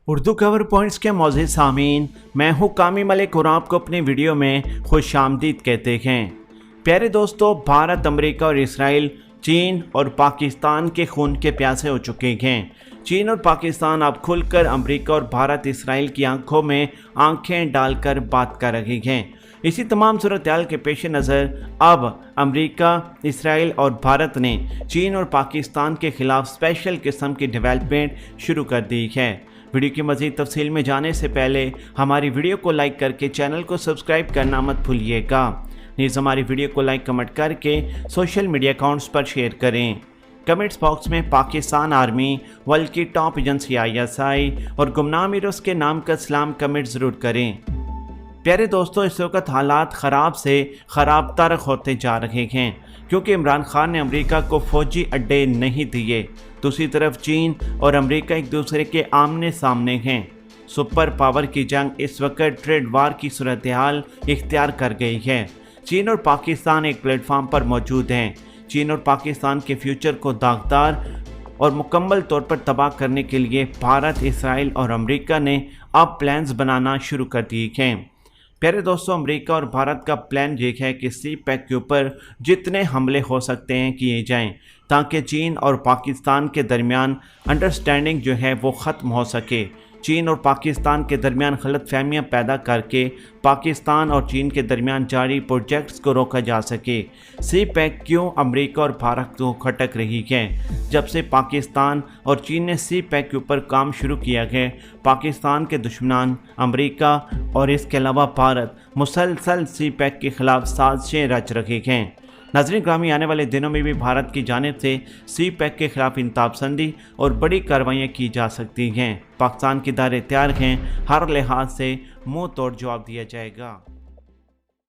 Urdu cover points के मौजूद सामीन, मैं हूँ कामी मलिक और आपको अपने वीडियो में खुशामदीद कहते हैं। प्यारे दोस्तों, भारत, अमेरिका और इसराइल चीन और पाकिस्तान के खून के प्यासे हो चुके हैं। चीन और पाकिस्तान अब खुलकर अमेरिका और भारत इसराइल की आंखों में आंखें डालकर बात कर रही हैं। इसी तमाम सूरत-ए-हाल के पेश नज़र अब अमेरिका, इसराइल और भारत ने चीन और पाकिस्तान के खिलाफ स्पेशल किस्म की डेवलपमेंट शुरू कर दी है। वीडियो की मज़ीद तफसील में जाने से पहले हमारी वीडियो को लाइक करके चैनल को सब्सक्राइब करना मत भूलिएगा। नीज़ हमारी वीडियो को लाइक कमेंट करके सोशल मीडिया अकाउंट्स पर शेयर करें। कमेंट्स बॉक्स में पाकिस्तान आर्मी, वर्ल्ड की टॉप एजेंसी ISI और गुमनाम हीरोज़ के नाम का सलाम कमेंट ज़रूर करें। प्यारे दोस्तों, इस वक्त हालात ख़राब से ख़राब तर होते जा रहे हैं क्योंकि इमरान खान ने अमेरिका को फ़ौजी अड्डे नहीं दिए। दूसरी तरफ चीन और अमेरिका एक दूसरे के आमने सामने हैं। सुपर पावर की जंग इस वक्त ट्रेड वार की सूरत हाल इख्तियार कर गई है। चीन और पाकिस्तान एक प्लेटफार्म पर मौजूद हैं। चीन और पाकिस्तान के फ्यूचर को दागदार और मुकम्मल तौर पर तबाह करने के लिए भारत, इसराइल और अमेरिका ने अब प्लान्स बनाना शुरू कर दिए हैं। प्यारे दोस्तों, अमेरिका और भारत का प्लान ये है कि CPEC के ऊपर जितने हमले हो सकते हैं किए जाएं ताकि चीन और पाकिस्तान के दरमियान अंडरस्टैंडिंग जो है वो ख़त्म हो सके। चीन और पाकिस्तान के दरमियान गलतफहमियाँ पैदा करके पाकिस्तान और चीन के दरमियान जारी प्रोजेक्ट्स को रोका जा सके। CPEC क्यों अमेरिका और भारत को खटक रही है? जब से पाकिस्तान और चीन ने CPEC के ऊपर काम शुरू किया है, पाकिस्तान के दुश्मनान अमेरिका और इसके अलावा भारत मुसलसल CPEC के ख़िलाफ़ साजिशें रच रहे हैं। नाज़रीन ग्रामी, आने वाले दिनों में भी भारत की जानिब से CPEC के खिलाफ इंतहाबसंदी और बड़ी कार्रवाइयाँ की जा सकती हैं। पाकिस्तान की इदारे तैयार हैं, हर लिहाज से मुँह तोड़ जवाब दिया जाएगा।